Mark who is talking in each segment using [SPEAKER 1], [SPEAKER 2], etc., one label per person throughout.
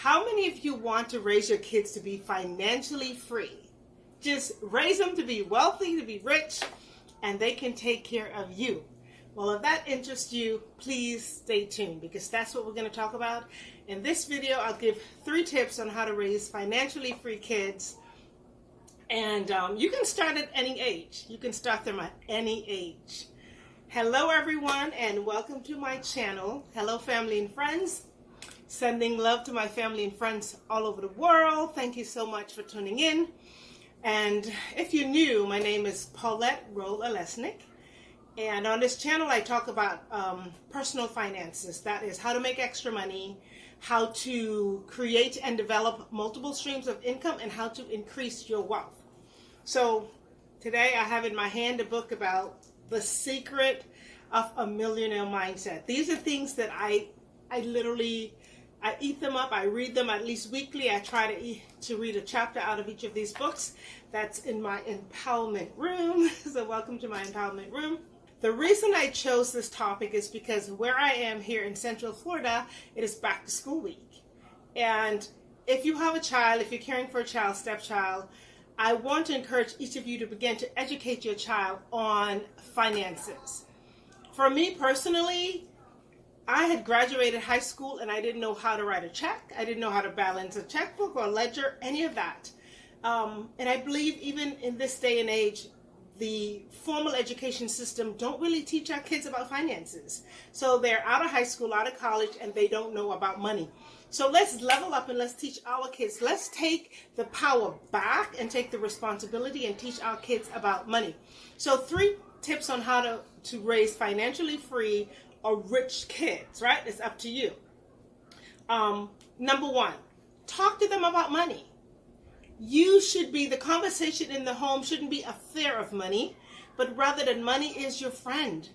[SPEAKER 1] How many of you want to raise your kids to be financially free? Just raise them to be wealthy, to be rich, and they can take care of you. Well, if that interests you, please stay tuned because that's what we're going to talk about. In this video, I'll give 3 tips on how to raise financially free kids. And you can start at any age. You can start them at any age. Hello, everyone, and welcome to my channel. Hello, family and friends. Sending love to my family and friends all over the world. Thank you so much for tuning in. And if you're new, my name is Paulette Rolle-Alesnik. And on this channel, I talk about personal finances. That is how to make extra money, how to create and develop multiple streams of income, and how to increase your wealth. So today I have in my hand a book about the secret of a millionaire mindset. These are things that I eat them up. I read them at least weekly. I try to read a chapter out of each of these books. That's in my empowerment room. So welcome to my empowerment room. The reason I chose this topic is because where I am here in Central Florida, it is back to school week. And if you have a child, if you're caring for a child, stepchild, I want to encourage each of you to begin to educate your child on finances. For me personally, I had graduated high school and I didn't know how to write a check. I didn't know how to balance a checkbook or ledger, any of that. And I believe even in this day and age, the formal education system don't really teach our kids about finances. So they're out of high school, out of college, and they don't know about money. So let's level up and let's teach our kids. Let's take the power back and take the responsibility and teach our kids about money. So 3 tips on how to raise financially free or rich kids, right? It's up to you. Number 1, talk to them about money. The conversation in the home shouldn't be a fear of money, but rather that money is your friend.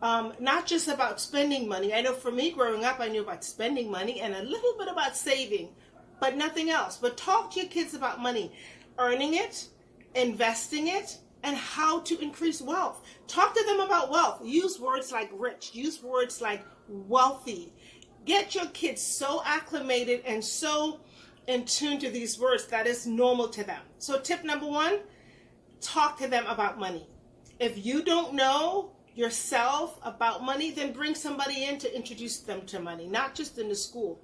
[SPEAKER 1] Not just about spending money. I know for me growing up, I knew about spending money and a little bit about saving, but nothing else. But talk to your kids about money, earning it, investing it, and how to increase wealth. Talk to them about wealth. Use words like rich. Use words like wealthy. Get your kids so acclimated and so in tune to these words that is normal to them. So tip number 1, talk to them about money. If you don't know yourself about money, then bring somebody in to introduce them to money, not just in the school.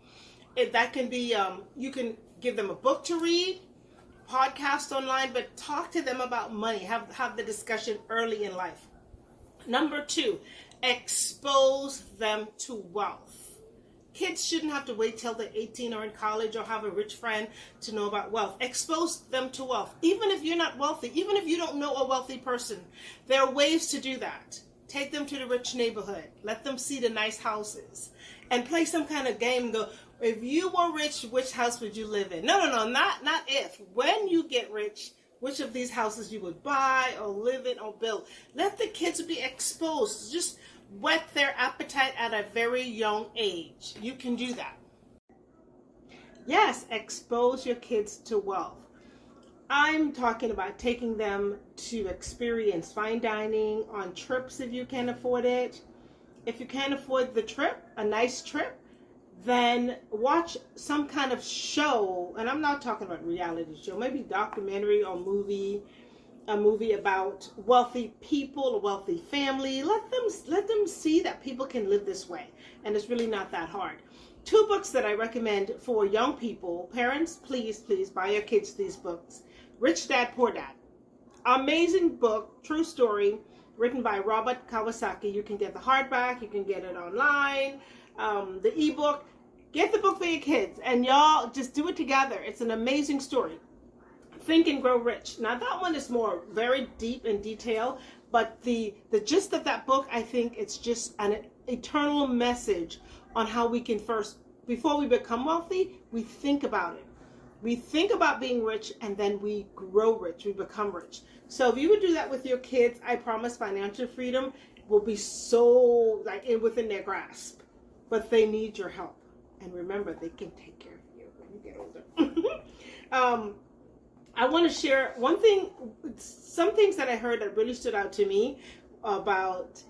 [SPEAKER 1] That can be, you can give them a book to read, podcast online, but talk to them about money. Have the discussion early in life. Number 2, expose them to wealth. Kids shouldn't have to wait till they're 18 or in college or have a rich friend to know about wealth. Expose them to wealth. Even if you're not wealthy, even if you don't know a wealthy person, there are ways to do that. Take them to the rich neighborhood. Let them see the nice houses. And play some kind of game and go, if you were rich, which house would you live in? No, not if. When you get rich, which of these houses you would buy or live in or build. Let the kids be exposed. Just whet their appetite at a very young age. You can do that. Yes, expose your kids to wealth. I'm talking about taking them to experience fine dining, on trips if you can afford it. If you can't afford the trip, a nice trip, then watch some kind of show. And I'm not talking about reality show, maybe documentary or movie. A movie about wealthy people, a wealthy family. Let them see that people can live this way, and it's really not that hard. 2 books that I recommend for young people. Parents, please buy your kids these books. Rich Dad, Poor Dad. Amazing book, true story, written by Robert Kiyosaki. You can get the hardback, you can get it online, the ebook. Get the book for your kids, and y'all just do it together. It's an amazing story. Think and Grow Rich. Now that one is more very deep in detail, but the gist of that book, I think it's just an eternal message on how we can first, before we become wealthy, we think about it. We think about being rich and then we grow rich, we become rich. So if you would do that with your kids, I promise financial freedom will be so within their grasp. But they need your help. And remember, they can take care of you when you get older. I want to share some things that I heard that really stood out to me about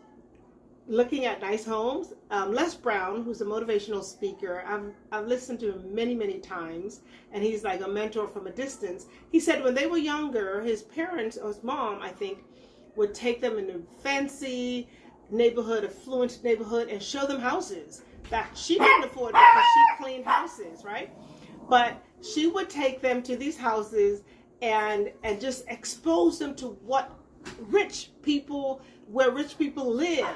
[SPEAKER 1] looking at nice homes. Les Brown, who's a motivational speaker, I've listened to him many, many times, and he's like a mentor from a distance. He said when they were younger, his parents, or his mom, I think, would take them in a fancy neighborhood, affluent neighborhood, and show them houses that she couldn't afford because she cleaned houses, right? But she would take them to these houses and just expose them to what rich people, where rich people live.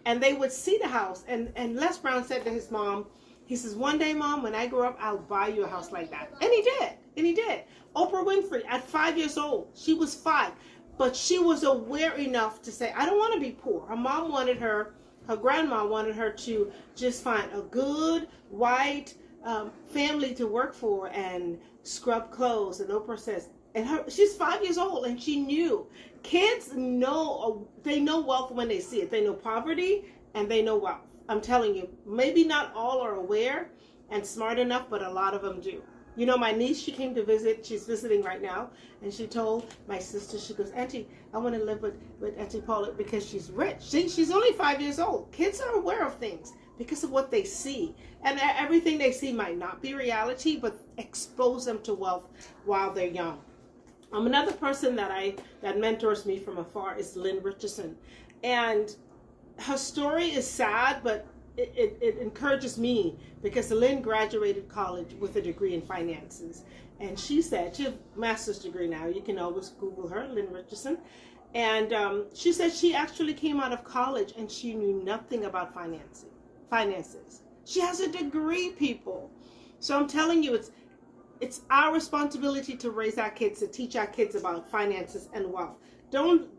[SPEAKER 1] And they would see the house. And Les Brown said to his mom, he says, one day, Mom, when I grow up, I'll buy you a house like that. And he did. And he did. Oprah Winfrey, at 5 years old, she was 5. But she was aware enough to say, I don't want to be poor. Her mom wanted her, her grandma wanted her to just find a good, white family to work for and scrub clothes. And Oprah says, she's 5 years old, and she knew. Kids know, they know wealth when they see it. They know poverty and they know wealth. I'm telling you, maybe not all are aware and smart enough, but a lot of them do. You know, my niece, she came to visit. She's visiting right now, and she told my sister, she goes, Auntie, I want to live with Auntie Paulette because she's rich. She's only 5 years old. Kids are aware of things because of what they see. And everything they see might not be reality, but expose them to wealth while they're young. Another person that mentors me from afar is Lynn Richardson. And her story is sad, but it encourages me because Lynn graduated college with a degree in finances. And she said, she has a master's degree now. You can always Google her, Lynn Richardson. And she said she actually came out of college and she knew nothing about finances. She has a degree, people. So I'm telling you, it's our responsibility to raise our kids, to teach our kids about finances and wealth. Don't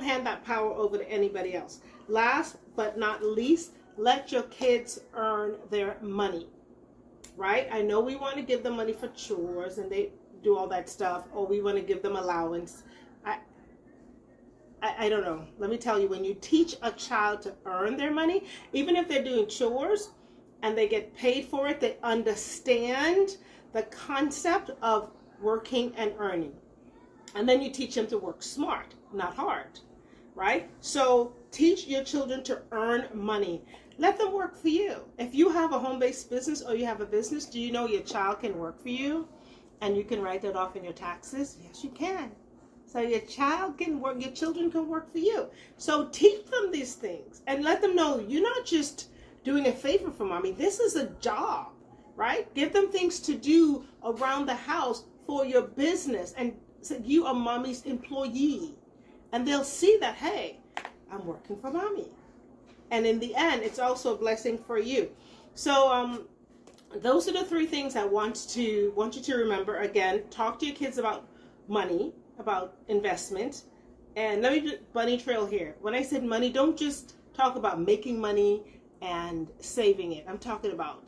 [SPEAKER 1] hand that power over to anybody else. Last but not least, let your kids earn their money, right? I know we want to give them money for chores and they do all that stuff, or we want to give them allowance. I don't know. Let me tell you, when you teach a child to earn their money, even if they're doing chores and they get paid for it, they understand the concept of working and earning. And then you teach them to work smart, not hard, right? So teach your children to earn money. Let them work for you. If you have a home-based business or you have a business, do you know your child can work for you and you can write that off in your taxes? Yes, you can. So your child can work, your children can work for you. So teach them these things and let them know you're not just doing a favor for mommy. This is a job, right? Give them things to do around the house for your business, and so you are mommy's employee. And they'll see that, hey, I'm working for mommy. And in the end, it's also a blessing for you. So those are the 3 things I want you to remember. Again, talk to your kids about money, about investment. And let me do bunny trail here. When I said money, don't just talk about making money and saving it. I'm talking about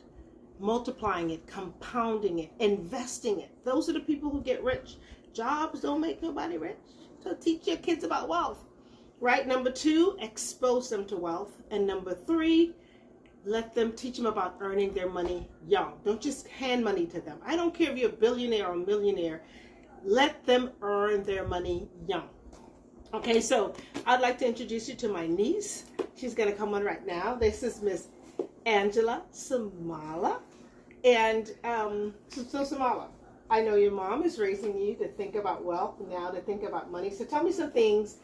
[SPEAKER 1] multiplying it, compounding it, investing it. Those are the people who get rich. Jobs don't make nobody rich. So teach your kids about wealth, right? Number 2, expose them to wealth. And number 3, teach them about earning their money young. Don't just hand money to them. I don't care if you're a billionaire or a millionaire. Let them earn their money young. Okay, so I'd like to introduce you to my niece. She's going to come on right now. This is Miss Angela Samala. And so Samala, I know your mom is raising you to think about wealth, now to think about money. So tell me some things.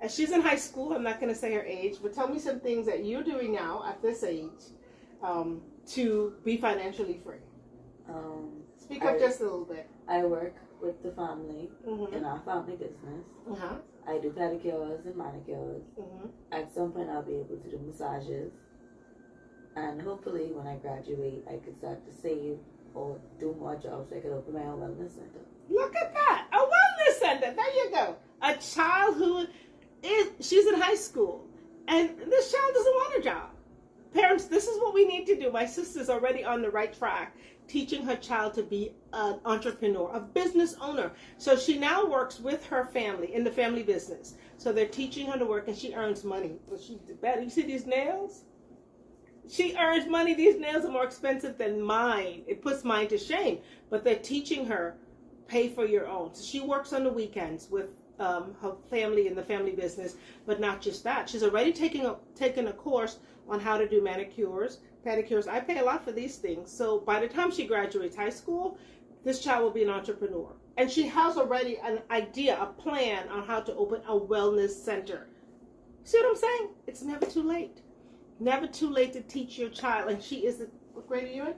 [SPEAKER 1] She's in high school. I'm not going to say her age, but tell me some things that you're doing now at this age to be financially free. Speak up just a little bit.
[SPEAKER 2] I work with the family in our family business. I do pedicures and manicures. At some point, I'll be able to do massages. And hopefully, when I graduate, I could start to save or do more jobs so I could open my own wellness center.
[SPEAKER 1] Look at that. A wellness center. There you go. A child she's in high school. And this child doesn't want a job. Parents, this is what we need to do. My sister's already on the right track, teaching her child to be an entrepreneur, a business owner. So she now works with her family in the family business. So they're teaching her to work, and she earns money. But she's better. You see these nails? She earns money. These nails are more expensive than mine. It puts mine to shame. But they're teaching her, pay for your own. So she works on the weekends with her family in the family business. But not just that, she's already taken a course on how to do manicures, pedicures. I pay a lot for these things. So by the time she graduates high school, this child will be an entrepreneur. And she has already an idea, a plan on how to open a wellness center. See what I'm saying? It's never too late. Never too late to teach your child. And she is, what grade are you in?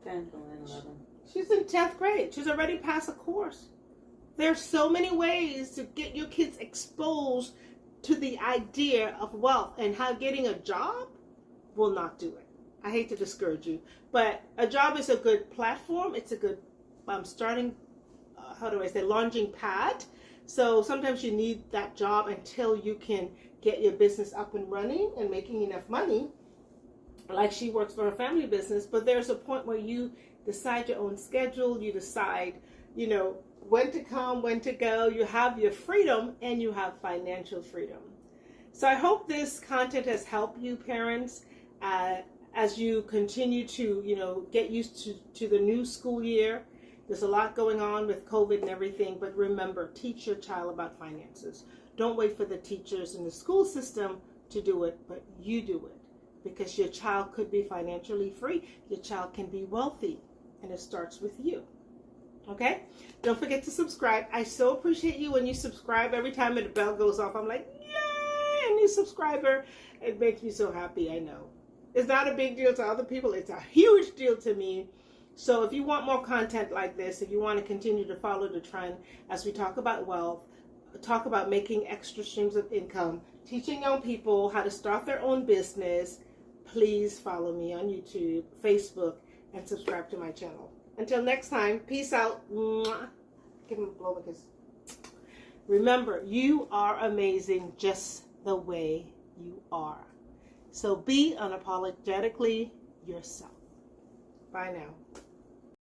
[SPEAKER 2] 10th and 11.
[SPEAKER 1] She's in 10th grade. She's already passed a course. There's so many ways to get your kids exposed to the idea of wealth, and how getting a job will not do it. I hate to discourage you, but a job is a good platform. It's a good starting, launching pad. So sometimes you need that job until you can get your business up and running and making enough money. Like she works for her family business, but there's a point where you decide your own schedule. You decide, when to come, when to go. You have your freedom, and you have financial freedom. So I hope this content has helped you, parents, as you continue to, get used to the new school year. There's a lot going on with COVID and everything, but remember, teach your child about finances. Don't wait for the teachers in the school system to do it, but you do it, because your child could be financially free. Your child can be wealthy, and it starts with you. Okay? Don't forget to subscribe. I so appreciate you when you subscribe. Every time the bell goes off, I'm like, yay, a new subscriber. It makes me so happy, I know. It's not a big deal to other people. It's a huge deal to me. So if you want more content like this, if you want to continue to follow the trend as we talk about wealth, talk about making extra streams of income, teaching young people how to start their own business, please follow me on YouTube, Facebook, and subscribe to my channel. Until next time, peace out. Mwah. Give him a blow with this. Remember, you are amazing just the way you are. So be unapologetically yourself. Bye now.